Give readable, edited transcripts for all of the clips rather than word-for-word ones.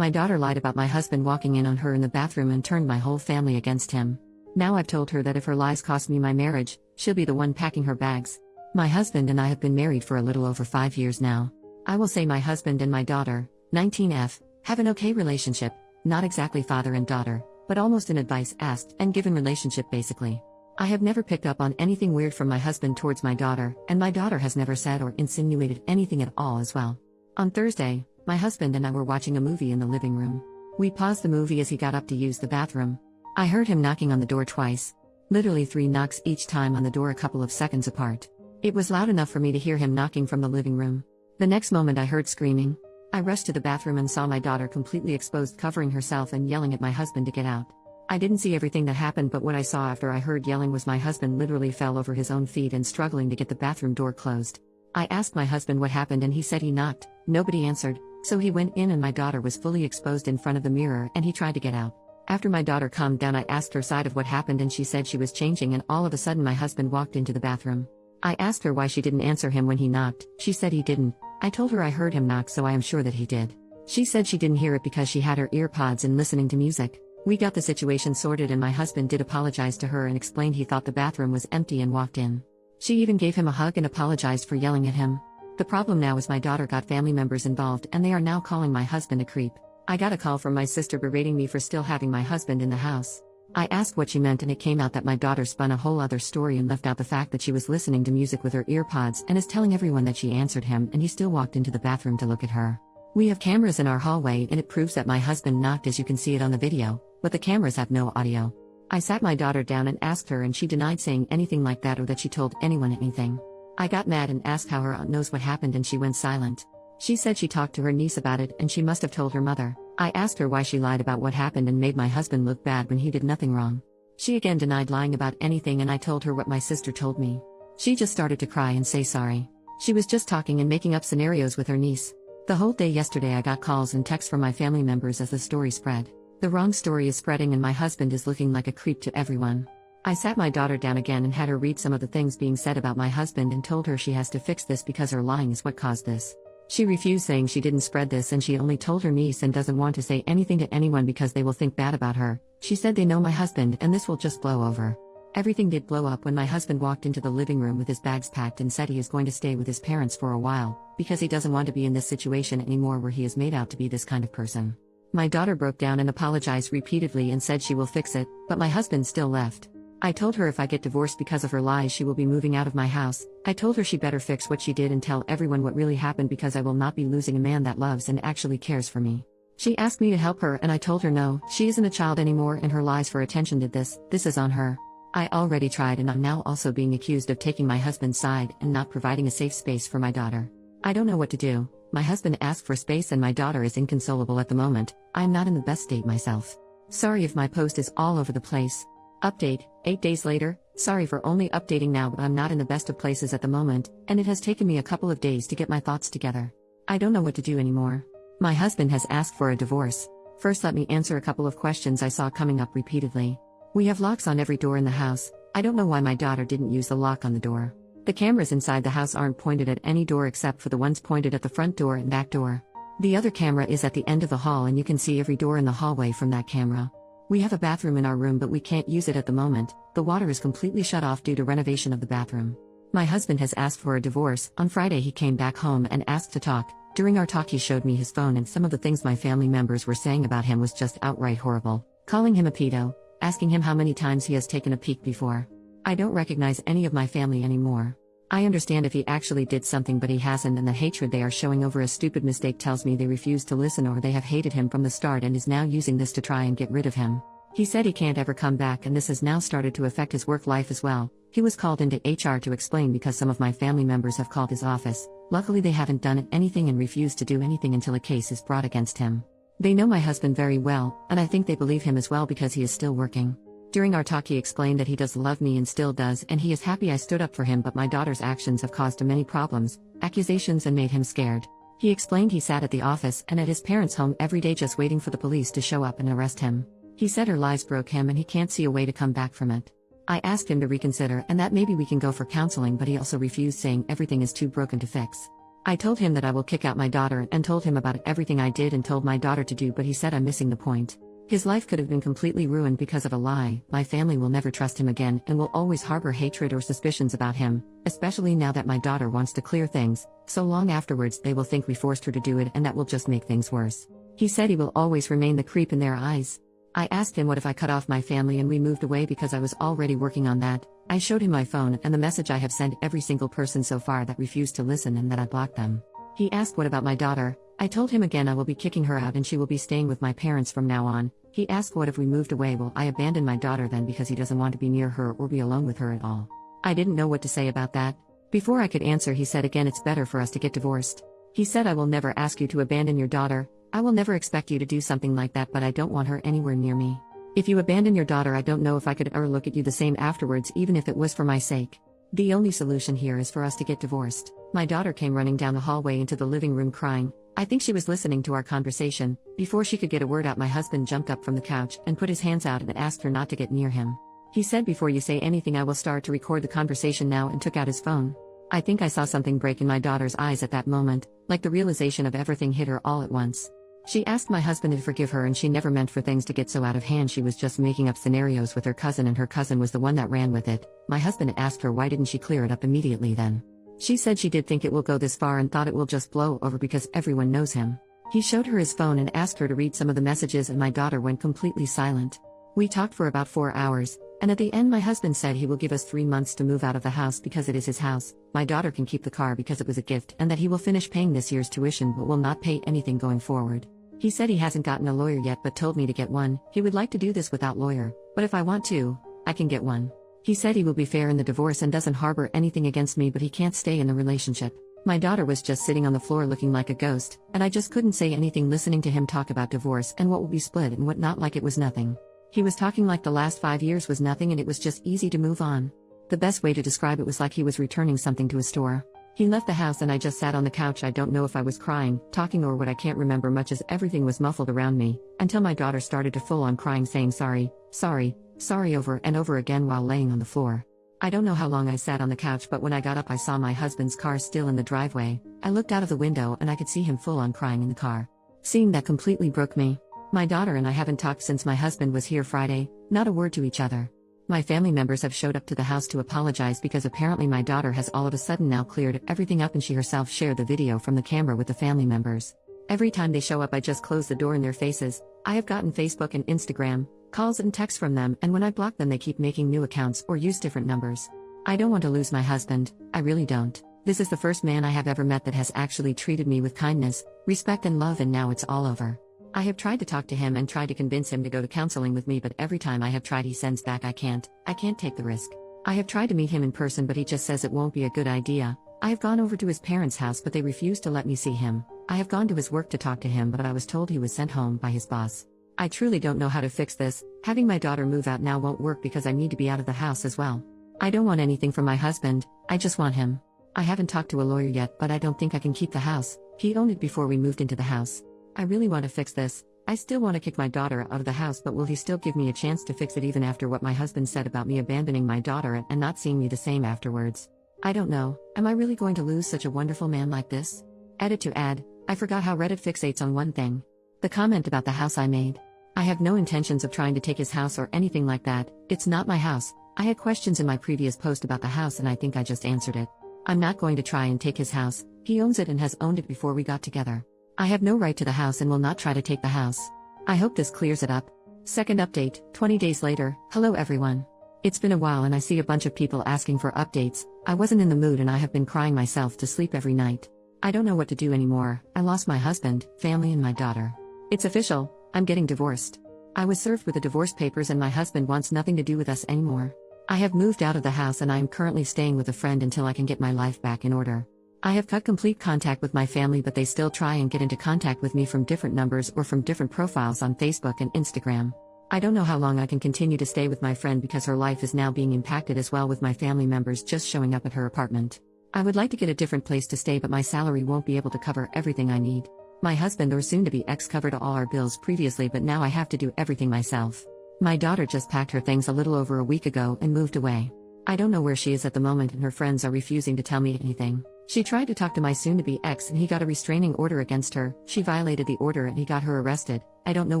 My daughter lied about my husband walking in on her in the bathroom and turned my whole family against him. Now I've told her that if her lies cost me my marriage, she'll be the one packing her bags. My husband and I have been married for a little over 5 years now. I will say my husband and my daughter, 19F, have an okay relationship, not exactly father and daughter, but almost an advice asked and given relationship basically. I have never picked up on anything weird from my husband towards my daughter, and my daughter has never said or insinuated anything at all as well. On Thursday, my husband and I were watching a movie in the living room. We paused the movie as he got up to use the bathroom. I heard him knocking on the door twice. Literally 3 knocks each time on the door a couple of seconds apart. It was loud enough for me to hear him knocking from the living room. The next moment I heard screaming. I rushed to the bathroom and saw my daughter completely exposed, covering herself and yelling at my husband to get out. I didn't see everything that happened, but what I saw after I heard yelling was my husband literally fell over his own feet and struggling to get the bathroom door closed. I asked my husband what happened and he said he knocked. Nobody answered, so he went in and my daughter was fully exposed in front of the mirror and he tried to get out. After my daughter calmed down, I asked her side of what happened and she said she was changing and all of a sudden my husband walked into the bathroom. I asked her why she didn't answer him when he knocked. She said he didn't. I told her I heard him knock, so I am sure that he did. She said she didn't hear it because she had her ear pods in listening to music. We got the situation sorted and my husband did apologize to her and explained he thought the bathroom was empty and walked in. She even gave him a hug and apologized for yelling at him. The problem now is my daughter got family members involved and they are now calling my husband a creep. I got a call from my sister berating me for still having my husband in the house. I asked what she meant and it came out that my daughter spun a whole other story and left out the fact that she was listening to music with her ear pods and is telling everyone that she answered him and he still walked into the bathroom to look at her. We have cameras in our hallway and it proves that my husband knocked, as you can see it on the video, but the cameras have no audio. I sat my daughter down and asked her and she denied saying anything like that or that she told anyone anything. I got mad and asked how her aunt knows what happened and she went silent. She said she talked to her niece about it and she must have told her mother. I asked her why she lied about what happened and made my husband look bad when he did nothing wrong. She again denied lying about anything and I told her what my sister told me. She just started to cry and say sorry. She was just talking and making up scenarios with her niece. The whole day yesterday I got calls and texts from my family members as the story spread. The wrong story is spreading and my husband is looking like a creep to everyone. I sat my daughter down again and had her read some of the things being said about my husband and told her she has to fix this because her lying is what caused this. She refused, saying she didn't spread this and she only told her niece and doesn't want to say anything to anyone because they will think bad about her. She said they know my husband and this will just blow over. Everything did blow up when my husband walked into the living room with his bags packed and said he is going to stay with his parents for a while, because he doesn't want to be in this situation anymore where he is made out to be this kind of person. My daughter broke down and apologized repeatedly and said she will fix it, but my husband still left. I told her if I get divorced because of her lies she will be moving out of my house. I told her she better fix what she did and tell everyone what really happened because I will not be losing a man that loves and actually cares for me. She asked me to help her and I told her no, she isn't a child anymore and her lies for attention did this is on her. I already tried and I'm now also being accused of taking my husband's side and not providing a safe space for my daughter. I don't know what to do. My husband asked for space and my daughter is inconsolable at the moment. I am not in the best state myself. Sorry if my post is all over the place. Update, 8 days later. Sorry for only updating now, but I'm not in the best of places at the moment, and it has taken me a couple of days to get my thoughts together. I don't know what to do anymore. My husband has asked for a divorce. First, let me answer a couple of questions I saw coming up repeatedly. We have locks on every door in the house. I don't know why my daughter didn't use the lock on the door. The cameras inside the house aren't pointed at any door except for the ones pointed at the front door and back door. The other camera is at the end of the hall and you can see every door in the hallway from that camera. We have a bathroom in our room but we can't use it at the moment. The water is completely shut off due to renovation of the bathroom. My husband has asked for a divorce. On Friday he came back home and asked to talk. During our talk he showed me his phone and some of the things my family members were saying about him was just outright horrible. Calling him a pedo, asking him how many times he has taken a peek before. I don't recognize any of my family anymore. I understand if he actually did something but he hasn't, and the hatred they are showing over a stupid mistake tells me they refuse to listen or they have hated him from the start and is now using this to try and get rid of him. He said he can't ever come back and this has now started to affect his work life as well. He was called into HR to explain because some of my family members have called his office. Luckily they haven't done anything and refused to do anything until a case is brought against him. They know my husband very well, and I think they believe him as well because he is still working. During our talk he explained that he does love me and still does and he is happy I stood up for him, but my daughter's actions have caused him many problems, accusations, and made him scared. He explained he sat at the office and at his parents' home every day just waiting for the police to show up and arrest him. He said her lies broke him and he can't see a way to come back from it. I asked him to reconsider and that maybe we can go for counseling, but he also refused, saying everything is too broken to fix. I told him that I will kick out my daughter and told him about everything I did and told my daughter to do, but he said I'm missing the point. His life could have been completely ruined because of a lie. My family will never trust him again and will always harbor hatred or suspicions about him, especially now that my daughter wants to clear things. So long afterwards they will think we forced her to do it, and that will just make things worse. He said he will always remain the creep in their eyes. I asked him what if I cut off my family and we moved away, because I was already working on that. I showed him my phone and the message I have sent every single person so far that refused to listen and that I blocked them. He asked what about my daughter. I told him again I will be kicking her out and she will be staying with my parents from now on. He asked what if we moved away, will I abandon my daughter then because he doesn't want to be near her or be alone with her at all. I didn't know what to say about that. Before I could answer he said again it's better for us to get divorced. He said I will never ask you to abandon your daughter. I will never expect you to do something like that, but I don't want her anywhere near me. If you abandon your daughter, I don't know if I could ever look at you the same afterwards, even if it was for my sake. The only solution here is for us to get divorced. My daughter came running down the hallway into the living room crying. I think she was listening to our conversation. Before she could get a word out, my husband jumped up from the couch and put his hands out and asked her not to get near him. He said, before you say anything I will start to record the conversation now, and took out his phone. I think I saw something break in my daughter's eyes at that moment, like the realization of everything hit her all at once. She asked my husband to forgive her, and she never meant for things to get so out of hand. She was just making up scenarios with her cousin, and her cousin was the one that ran with it. My husband asked her why didn't she clear it up immediately then. She said she did think it will go this far and thought it will just blow over because everyone knows him. He showed her his phone and asked her to read some of the messages, and my daughter went completely silent. We talked for about 4 hours, and at the end my husband said he will give us 3 months to move out of the house because it is his house. My daughter can keep the car because it was a gift, and that he will finish paying this year's tuition but will not pay anything going forward. He said he hasn't gotten a lawyer yet but told me to get one. He would like to do this without lawyer, but if I want to, I can get one. He said he will be fair in the divorce and doesn't harbor anything against me, but he can't stay in the relationship. My daughter was just sitting on the floor looking like a ghost, and I just couldn't say anything listening to him talk about divorce and what will be split and what not, like it was nothing. He was talking like the last 5 years was nothing and it was just easy to move on. The best way to describe it was like he was returning something to a store. He left the house and I just sat on the couch. I don't know if I was crying, talking, or what. I can't remember much as everything was muffled around me, until my daughter started to full on crying, saying sorry, sorry, sorry over and over again while laying on the floor. I don't know how long I sat on the couch, but when I got up I saw my husband's car still in the driveway. I looked out of the window and I could see him full on crying in the car. Seeing that completely broke me. My daughter and I haven't talked since my husband was here Friday, not a word to each other. My family members have showed up to the house to apologize because apparently my daughter has all of a sudden now cleared everything up, and she herself shared the video from the camera with the family members. Every time they show up I just close the door in their faces. I have gotten Facebook and Instagram calls and texts from them, and when I block them they keep making new accounts or use different numbers. I don't want to lose my husband, I really don't. This is the first man I have ever met that has actually treated me with kindness, respect and love, and now it's all over. I have tried to talk to him and tried to convince him to go to counseling with me, but every time I have tried he sends back I can't take the risk. I have tried to meet him in person but he just says it won't be a good idea. I have gone over to his parents' house but they refuse to let me see him. I have gone to his work to talk to him but I was told he was sent home by his boss. I truly don't know how to fix this. Having my daughter move out now won't work because I need to be out of the house as well. I don't want anything from my husband, I just want him. I haven't talked to a lawyer yet, but I don't think I can keep the house. He owned it before we moved into the house. I really want to fix this. I still want to kick my daughter out of the house, but will he still give me a chance to fix it even after what my husband said about me abandoning my daughter and not seeing me the same afterwards? I don't know. Am I really going to lose such a wonderful man like this? Edit to add, I forgot how Reddit fixates on one thing. The comment about the house I made. I have no intentions of trying to take his house or anything like that. It's not my house. I had questions in my previous post about the house and I think I just answered it. I'm not going to try and take his house. He owns it and has owned it before we got together. I have no right to the house and will not try to take the house. I hope this clears it up. Second update, 20 days later. Hello everyone. It's been a while and I see a bunch of people asking for updates. I wasn't in the mood and I have been crying myself to sleep every night. I don't know what to do anymore. I lost my husband, family and my daughter. It's official, I'm getting divorced. I was served with the divorce papers and my husband wants nothing to do with us anymore. I have moved out of the house and I am currently staying with a friend until I can get my life back in order. I have cut complete contact with my family but they still try and get into contact with me from different numbers or from different profiles on Facebook and Instagram. I don't know how long I can continue to stay with my friend because her life is now being impacted as well, with my family members just showing up at her apartment. I would like to get a different place to stay but my salary won't be able to cover everything I need. My husband or soon-to-be ex covered all our bills previously but now I have to do everything myself. My daughter just packed her things a little over a week ago and moved away. I don't know where she is at the moment and her friends are refusing to tell me anything. She tried to talk to my soon-to-be ex and he got a restraining order against her. She violated the order and he got her arrested. I don't know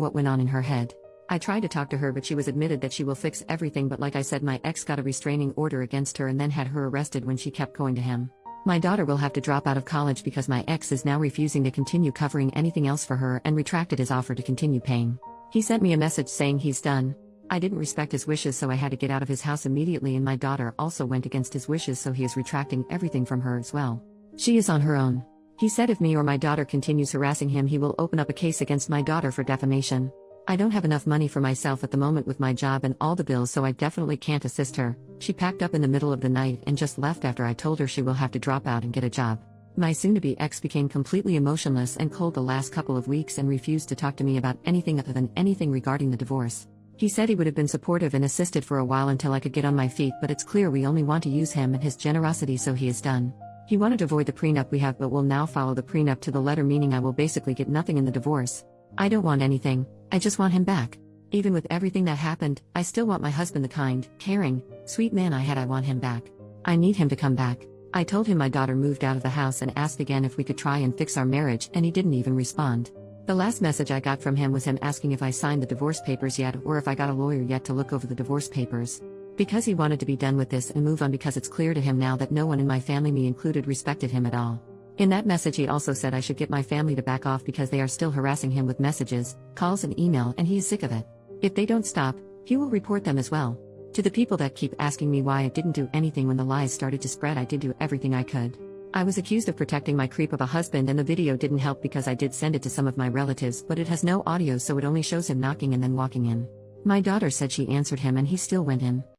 what went on in her head. I tried to talk to her but she was admitted that she will fix everything, but like I said, my ex got a restraining order against her and then had her arrested when she kept going to him. My daughter will have to drop out of college because my ex is now refusing to continue covering anything else for her and retracted his offer to continue paying. He sent me a message saying he's done. I didn't respect his wishes, so I had to get out of his house immediately, and my daughter also went against his wishes, so he is retracting everything from her as well. She is on her own. He said if me or my daughter continues harassing him, he will open up a case against my daughter for defamation. I don't have enough money for myself at the moment with my job and all the bills, so I definitely can't assist her. She packed up in the middle of the night and just left after I told her she will have to drop out and get a job. My soon-to-be ex became completely emotionless and cold the last couple of weeks and refused to talk to me about anything other than anything regarding the divorce. He said he would have been supportive and assisted for a while until I could get on my feet, but it's clear we only want to use him and his generosity, so he is done. He wanted to avoid the prenup we have but will now follow the prenup to the letter, meaning I will basically get nothing in the divorce. I don't want anything, I just want him back. Even with everything that happened, I still want my husband, the kind, caring, sweet man I had. I want him back. I need him to come back. I told him my daughter moved out of the house and asked again if we could try and fix our marriage, and he didn't even respond. The last message I got from him was him asking if I signed the divorce papers yet or if I got a lawyer yet to look over the divorce papers. Because he wanted to be done with this and move on, because it's clear to him now that no one in my family, me included, respected him at all. In that message he also said I should get my family to back off because they are still harassing him with messages, calls and email, and he is sick of it. If they don't stop, he will report them as well. To the people that keep asking me why I didn't do anything when the lies started to spread, I did do everything I could. I was accused of protecting my creep of a husband, and the video didn't help because I did send it to some of my relatives, but it has no audio, so it only shows him knocking and then walking in. My daughter said she answered him and he still went in.